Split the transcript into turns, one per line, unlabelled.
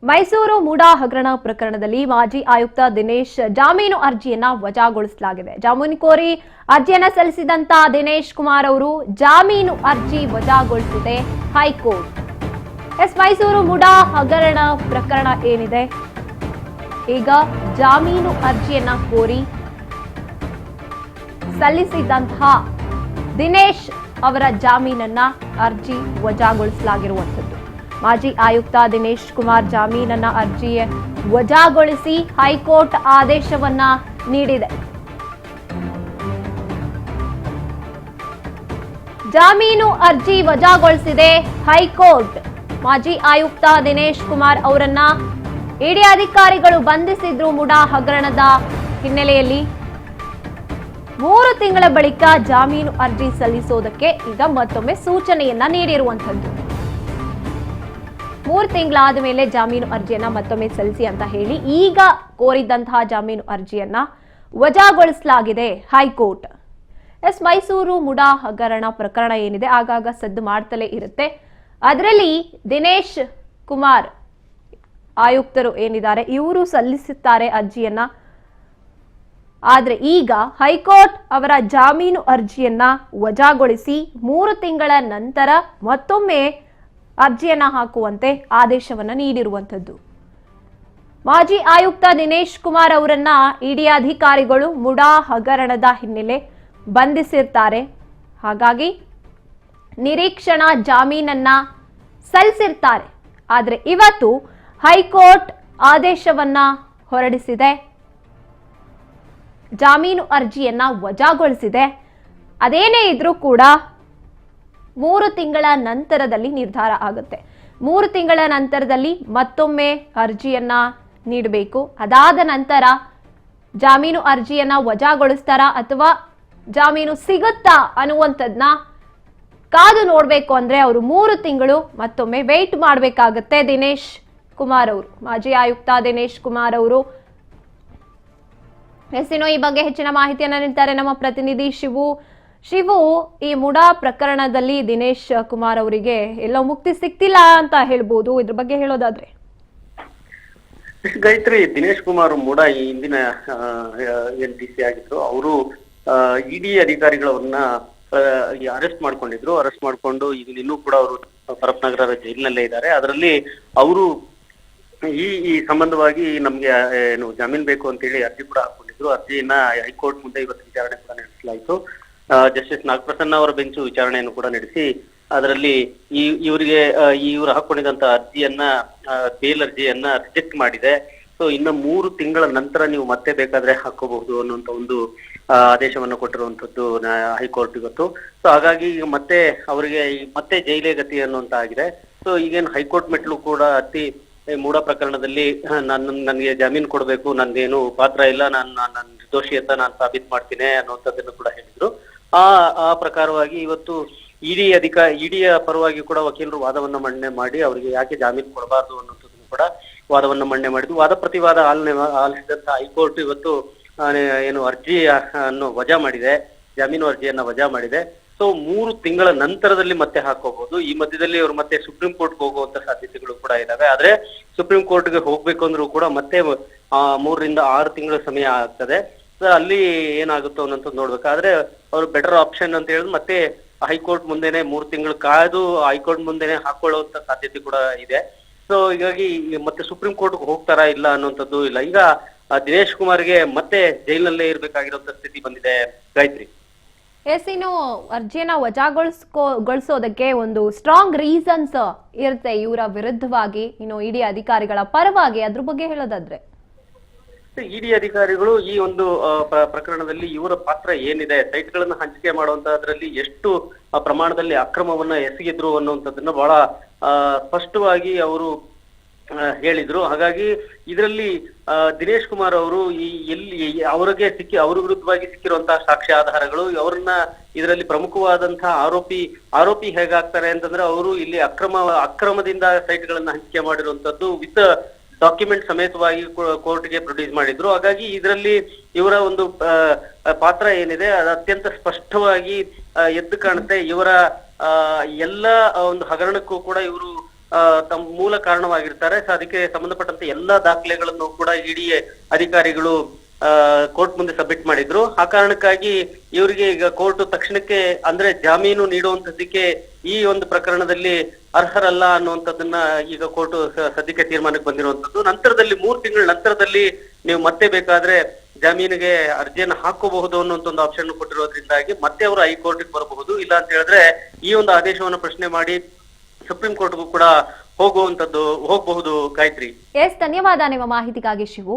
ಮೈಸೂರು ಮೂಡಾ ಹಗರಣ ಪ್ರಕರಣದಲ್ಲಿ ಮಾಜಿ ಆಯುಕ್ತ ದಿನೇಶ್ ಜಾಮೀನು ಅರ್ಜಿಯನ್ನ ವಜಾಗೊಳಿಸಲಾಗಿದೆ. ಜಾಮೀನು ಕೋರಿ ಅರ್ಜಿಯನ್ನ ಸಲ್ಲಿಸಿದಂತ ದಿನೇಶ್ ಕುಮಾರ್ ಅವರು ಜಾಮೀನು ಅರ್ಜಿ ವಜಾಗೊಳಿಸಿದೆ ಹೈಕೋರ್ಟ್. ಮೈಸೂರು ಮೂಡಾ ಹಗರಣ ಪ್ರಕರಣ ಏನಿದೆ, ಈಗ ಜಾಮೀನು ಅರ್ಜಿಯನ್ನ ಕೋರಿ ಸಲ್ಲಿಸಿದಂತಹ ದಿನೇಶ್ ಅವರ ಜಾಮೀನನ್ನ ಅರ್ಜಿ ವಜಾಗೊಳಿಸಲಾಗಿರುವಂಥದ್ದು. ಮಾಜಿ ಆಯುಕ್ತ ದಿನೇಶ್ ಕುಮಾರ್ ಜಾಮೀನನ್ನ ಅರ್ಜಿ ವಜಾಗೊಳಿಸಿ ಹೈಕೋರ್ಟ್ ಆದೇಶವನ್ನ ನೀಡಿದೆ. ಜಾಮೀನು ಅರ್ಜಿ ವಜಾಗೊಳಿಸಿದೆ ಹೈಕೋರ್ಟ್. ಮಾಜಿ ಆಯುಕ್ತ ದಿನೇಶ್ ಕುಮಾರ್ ಅವರನ್ನ ಇಡಿ ಅಧಿಕಾರಿಗಳು ಬಂಧಿಸಿದ್ರು ಮೂಡಾ ಹಗರಣದ ಹಿನ್ನೆಲೆಯಲ್ಲಿ. 3 ತಿಂಗಳ ಬಳಿಕ ಜಾಮೀನು ಅರ್ಜಿ ಸಲ್ಲಿಸೋದಕ್ಕೆ ಈಗ ಮತ್ತೊಮ್ಮೆ ಸೂಚನೆಯನ್ನ ನೀಡಿರುವಂತದ್ದು. 3 ತಿಂಗಳಾದ ಮೇಲೆ ಜಾಮೀನು ಅರ್ಜಿಯನ್ನ ಮತ್ತೊಮ್ಮೆ ಸಲ್ಲಿಸಿ ಅಂತ ಹೇಳಿ ಈಗ ಕೋರಿದಂತಹ ಜಾಮೀನು ಅರ್ಜಿಯನ್ನ ವಜಾಗೊಳಿಸಲಾಗಿದೆ ಹೈಕೋರ್ಟ್. ಮೈಸೂರು ಮೂಡಾ ಹಗರಣ ಪ್ರಕರಣ ಏನಿದೆ ಆಗಾಗ ಸದ್ದು ಮಾಡ್ತಲೇ ಇರುತ್ತೆ. ಅದರಲ್ಲಿ ದಿನೇಶ್ ಕುಮಾರ್ ಆಯುಕ್ತರು ಏನಿದ್ದಾರೆ ಇವರು ಸಲ್ಲಿಸುತ್ತಾರೆ ಅರ್ಜಿಯನ್ನ. ಆದ್ರೆ ಈಗ ಹೈಕೋರ್ಟ್ ಅವರ ಜಾಮೀನು ಅರ್ಜಿಯನ್ನ ವಜಾಗೊಳಿಸಿ 3 ತಿಂಗಳ ನಂತರ ಮತ್ತೊಮ್ಮೆ ಅರ್ಜಿಯನ್ನ ಹಾಕುವಂತೆ ಆದೇಶವನ್ನ ನೀಡಿರುವಂತದ್ದು. ಮಾಜಿ ಆಯುಕ್ತ ದಿನೇಶ್ ಕುಮಾರ್ ಅವರನ್ನ ಇಡಿ ಅಧಿಕಾರಿಗಳು ಮೂಡಾ ಹಗರಣದ ಹಿನ್ನೆಲೆ ಬಂಧಿಸಿರ್ತಾರೆ. ಹಾಗಾಗಿ ನಿರೀಕ್ಷಣಾ ಜಾಮೀನನ್ನ ಸಲ್ಲಿಸಿರ್ತಾರೆ. ಆದ್ರೆ ಇವತ್ತು ಹೈಕೋರ್ಟ್ ಆದೇಶವನ್ನ ಹೊರಡಿಸಿದೆ, ಜಾಮೀನು ಅರ್ಜಿಯನ್ನ ವಜಾಗೊಳಿಸಿದೆ. ಅದೇನೇ ಇದ್ರೂ ಕೂಡ 3 ತಿಂಗಳ ನಂತರದಲ್ಲಿ ನಿರ್ಧಾರ ಆಗುತ್ತೆ. 3 ತಿಂಗಳ ನಂತರದಲ್ಲಿ ಮತ್ತೊಮ್ಮೆ ಅರ್ಜಿಯನ್ನ ನೀಡಬೇಕು. ಅದಾದ ನಂತರ ಜಾಮೀನು ಅರ್ಜಿಯನ್ನ ವಜಾಗೊಳಿಸ್ತಾರಾ ಅಥವಾ ಜಾಮೀನು ಸಿಗುತ್ತಾ ಅನ್ನುವಂಥದ್ನ ಕಾದು ನೋಡ್ಬೇಕು. ಅಂದ್ರೆ ಅವರು 3 ತಿಂಗಳು ಮತ್ತೊಮ್ಮೆ ವೇಟ್ ಮಾಡಬೇಕಾಗತ್ತೆ. ದಿನೇಶ್ ಕುಮಾರ್ ಅವರು, ಮಾಜಿ ಆಯುಕ್ತ ದಿನೇಶ್ ಕುಮಾರ್ ಅವರು. ಈ ಬಗ್ಗೆ ಹೆಚ್ಚಿನ ಮಾಹಿತಿಯನ್ನ ನೀಡ್ತಾರೆ ನಮ್ಮ ಪ್ರತಿನಿಧಿ ಶಿವು. ಈ ಮೂಡಾ ಪ್ರಕರಣದಲ್ಲಿ ದಿನೇಶ್ ಕುಮಾರ್ ಅವರಿಗೆ ಎಲ್ಲೋ ಮುಕ್ತಿ ಸಿಕ್ತಿಲ್ಲ ಅಂತ ಹೇಳ್ಬೋದು, ಇದ್ರ ಬಗ್ಗೆ ಹೇಳೋದಾದ್ರೆ?
ಗಾಯತ್ರಿ, ದಿನೇಶ್ ಕುಮಾರ್ ಮೂಡಾ ಈ ಹಿಂದಿನ NTC ಆಗಿದ್ರು. ಅವರು ಇಡಿ ಅಧಿಕಾರಿಗಳವ್ರನ್ನ ಅರೆಸ್ಟ್ ಮಾಡ್ಕೊಂಡಿದ್ರು. ಅರೆಸ್ಟ್ ಮಾಡ್ಕೊಂಡು ಈಗ ಇನ್ನೂ ಕೂಡ ಅವರು ಪರಪ್ನಗರ ಜೈಲಿನಲ್ಲೇ ಇದ್ದಾರೆ. ಅದರಲ್ಲಿ ಅವರು ಈ ಸಂಬಂಧವಾಗಿ ನಮ್ಗೆ ಏನು ಜಾಮೀನ್ ಬೇಕು ಅಂತ ಹೇಳಿ ಅರ್ಜಿ ಕೂಡ ಹಾಕೊಂಡಿದ್ರು. ಅರ್ಜಿಯನ್ನ ಹೈಕೋರ್ಟ್ ಮುಂದೆ ಇವತ್ತು ವಿಚಾರಣೆ ಕೂಡ ನಡೆಸಲಾಯಿತು. ಜಸ್ಟಿಸ್ ನಾಗಪ್ರಸನ್ನ ಅವರ ಬೆಂಚು ವಿಚಾರಣೆಯನ್ನು ಕೂಡ ನಡೆಸಿ ಅದರಲ್ಲಿ ಇವರಿಗೆ ಇವರು ಹಾಕೊಂಡಿದಂತ ಅರ್ಜಿಯನ್ನ ಬೇಲ್ ಅರ್ಜಿಯನ್ನ ರಿಜೆಕ್ಟ್ ಮಾಡಿದೆ. ಸೊ ಇನ್ನು 3 ತಿಂಗಳ ನಂತರ ನೀವು ಮತ್ತೆ ಬೇಕಾದ್ರೆ ಹಾಕೋಬಹುದು ಅನ್ನುವಂತ ಒಂದು ಆದೇಶವನ್ನು ಕೊಟ್ಟಿರುವಂತದ್ದು ಹೈಕೋರ್ಟ್ ಇವತ್ತು. ಸೊ ಹಾಗಾಗಿ ಈಗ ಮತ್ತೆ ಅವರಿಗೆ ಮತ್ತೆ ಜೈಲೇ ಗತಿ ಅನ್ನುವಂತ ಆಗಿದೆ. ಸೊ ಈಗೇನು ಹೈಕೋರ್ಟ್ ಮೆಟ್ಲು ಕೂಡ ಮೂಡಾ ಪ್ರಕರಣದಲ್ಲಿ ನನ್ಗೆ ಜಾಮೀನು ಕೊಡಬೇಕು, ನಂದೇನು ಪಾತ್ರ ಇಲ್ಲ, ನನ್ನ ನಿರ್ದೋಷಿ ಅಂತ ನಾನು ಸಾಬೀತು ಮಾಡ್ತೀನಿ ಅನ್ನುವಂಥದ್ದನ್ನು ಕೂಡ ಹೇಳಿದ್ರು. ಆ ಪ್ರಕಾರವಾಗಿ ಇವತ್ತು ಇಡಿಯ ಪರವಾಗಿ ಕೂಡ ವಕೀಲರು ವಾದವನ್ನ ಮಂಡನೆ ಮಾಡಿ ಅವರಿಗೆ ಯಾಕೆ ಜಾಮೀನು ಕೊಡಬಾರ್ದು ಅನ್ನೋದನ್ನು ಕೂಡ ವಾದವನ್ನ ಮಂಡನೆ ಮಾಡಿದ್ರು. ವಾದ ಪ್ರತಿವಾದ ಆಲಿಸಿದಂತ ಹೈಕೋರ್ಟ್ ಇವತ್ತು ಏನು ಅರ್ಜಿಯನ್ನು ವಜಾ ಮಾಡಿದೆ, ಜಾಮೀನು ಅರ್ಜಿಯನ್ನ ವಜಾ ಮಾಡಿದೆ. ಸೊ 3 ತಿಂಗಳ ನಂತರದಲ್ಲಿ ಮತ್ತೆ ಹಾಕೋಬಹುದು. ಈ ಮಧ್ಯದಲ್ಲಿ ಅವರು ಮತ್ತೆ ಸುಪ್ರೀಂ ಕೋರ್ಟ್ಗೆ ಹೋಗುವಂತ ಸಾಧ್ಯತೆಗಳು ಕೂಡ ಇದಾವೆ. ಆದ್ರೆ ಸುಪ್ರೀಂ ಕೋರ್ಟ್ಗೆ ಹೋಗ್ಬೇಕು ಅಂದ್ರೂ ಕೂಡ ಮತ್ತೆ 3 ರಿಂದ 6 ತಿಂಗಳ ಸಮಯ ಆಗ್ತದೆ. ಅಲ್ಲಿ ಏನಾಗುತ್ತೋ ಅನ್ನೋಂಥದ್ದು ನೋಡ್ಬೇಕಾದ್ರೆ ಅವ್ರು ಬೆಟರ್ ಆಪ್ಷನ್ ಅಂತ ಹೇಳಿದ್ರು ಮತ್ತೆ ಹೈಕೋರ್ಟ್ ಮುಂದೆನೆ 3 ತಿಂಗಳು ಕಾಯ್ದು ಹೈಕೋರ್ಟ್ ಮುಂದೆನೆ ಹಾಕೊಳ್ಳುವಂತ ಸಾಧ್ಯತೆ ಕೂಡ ಇದೆ. ಸೊ ಹೀಗಾಗಿ ಮತ್ತೆ ಸುಪ್ರೀಂ ಕೋರ್ಟ್ಗೆ ಹೋಗ್ತಾರಾ ಇಲ್ಲ ಅನ್ನುವಂಥದ್ದು ಇಲ್ಲ. ಈಗ ದಿನೇಶ್ ಕುಮಾರ್ಗೆ ಮತ್ತೆ ಜೈಲಿನಲ್ಲೇ ಇರ್ಬೇಕಾಗಿರುವಂತ ಸ್ಥಿತಿ ಬಂದಿದೆ ಗಾಯತ್ರಿ.
ಇನ್ನು ಅರ್ಜಿಯನ್ನ ವಜಾಗೊಳಿಸೋದಕ್ಕೆ ಒಂದು ಸ್ಟ್ರಾಂಗ್ ರೀಸನ್ಸ್ ಇರುತ್ತೆ ಇವರ ವಿರುದ್ಧವಾಗಿ, ಇನ್ನು ಇಡಿ ಅಧಿಕಾರಿಗಳ ಪರವಾಗಿ. ಅದ್ರ ಬಗ್ಗೆ ಹೇಳೋದಾದ್ರೆ?
ಇಡಿ ಅಧಿಕಾರಿಗಳು ಈ ಒಂದು ಪ್ರಕರಣದಲ್ಲಿ ಇವರ ಪಾತ್ರ ಏನಿದೆ, ಸೈಟ್ಗಳನ್ನ ಹಂಚಿಕೆ ಮಾಡುವಂತದ್ರಲ್ಲಿ ಎಷ್ಟು ಪ್ರಮಾಣದಲ್ಲಿ ಅಕ್ರಮವನ್ನ ಎಸಗಿದ್ರು ಅನ್ನುವಂಥದ್ದನ್ನ ಬಹಳ ಸ್ಪಷ್ಟವಾಗಿ ಅವರು ಹೇಳಿದ್ರು. ಹಾಗಾಗಿ ಇದರಲ್ಲಿ ದಿನೇಶ್ ಕುಮಾರ್ ಅವರು ಅವ್ರ ವಿರುದ್ಧವಾಗಿ ಸಿಕ್ಕಿರುವಂತಹ ಸಾಕ್ಷ್ಯ ಆಧಾರಗಳು, ಅವರನ್ನ ಇದರಲ್ಲಿ ಪ್ರಮುಖವಾದಂತಹ ಆರೋಪಿ ಹೇಗಾಗ್ತಾರೆ ಅಂತಂದ್ರೆ ಅವರು ಇಲ್ಲಿ ಅಕ್ರಮದಿಂದ ಸೈಟ್ಗಳನ್ನ ಹಂಚಿಕೆ ಮಾಡಿರುವಂತದ್ದು ವಿತ್ ಡಾಕ್ಯುಮೆಂಟ್ ಸಮೇತವಾಗಿ ಕೋರ್ಟ್ಗೆ ಪ್ರೊಡ್ಯೂಸ್ ಮಾಡಿದ್ರು. ಹಾಗಾಗಿ ಇದರಲ್ಲಿ ಇವರ ಒಂದು ಪಾತ್ರ ಏನಿದೆ ಅದು ಅತ್ಯಂತ ಸ್ಪಷ್ಟವಾಗಿ ಎದ್ದು ಕಾಣುತ್ತೆ. ಇವರ ಎಲ್ಲ ಒಂದು ಹಗರಣಕ್ಕೂ ಕೂಡ ಇವರು ತಮ್ಮ ಮೂಲ ಕಾರಣವಾಗಿರ್ತಾರೆ. ಸೊ ಅದಕ್ಕೆ ಸಂಬಂಧಪಟ್ಟಂತೆ ಎಲ್ಲಾ ದಾಖಲೆಗಳನ್ನು ಕೂಡ ಇಡಿ ಅಧಿಕಾರಿಗಳು ಕೋರ್ಟ್ ಮುಂದೆ ಸಬ್ಮಿಟ್ ಮಾಡಿದ್ರು. ಆ ಕಾರಣಕ್ಕಾಗಿ ಇವರಿಗೆ ಈಗ ಕೋರ್ಟ್ ತಕ್ಷಣಕ್ಕೆ ಅಂದ್ರೆ ಜಾಮೀನು ನೀಡುವಂತದ್ದಕ್ಕೆ ಈ ಒಂದು ಪ್ರಕರಣದಲ್ಲಿ ಅರ್ಹರಲ್ಲ ಅನ್ನುವಂಥದ್ದನ್ನ ಈಗ ಕೋರ್ಟ್ ಸದ್ಯಕ್ಕೆ ತೀರ್ಮಾನಕ್ಕೆ ಬಂದಿರುವಂತದ್ದು. ನಂತರದಲ್ಲಿ 3 ತಿಂಗಳ ನಂತರದಲ್ಲಿ ನೀವು ಮತ್ತೆ ಬೇಕಾದ್ರೆ ಜಾಮೀನಿಗೆ ಅರ್ಜಿಯನ್ನು ಹಾಕೋಬಹುದು ಅನ್ನುವಂತ ಒಂದು ಆಪ್ಷನ್ ಕೊಟ್ಟಿರೋದ್ರಿಂದಾಗಿ ಮತ್ತೆ ಅವರು ಹೈಕೋರ್ಟ್ಗೆ ಬರಬಹುದು. ಇಲ್ಲ ಅಂತ ಹೇಳಿದ್ರೆ ಈ ಒಂದು ಆದೇಶವನ್ನು ಪ್ರಶ್ನೆ ಮಾಡಿ ಸುಪ್ರೀಂ ಕೋರ್ಟ್ಗೂ ಕೂಡ ಹೋಗಬಹುದು ಗಾಯತ್ರಿ.
ಧನ್ಯವಾದ ನಿಮ್ಮ ಮಾಹಿತಿಗಾಗಿ ಶಿವು.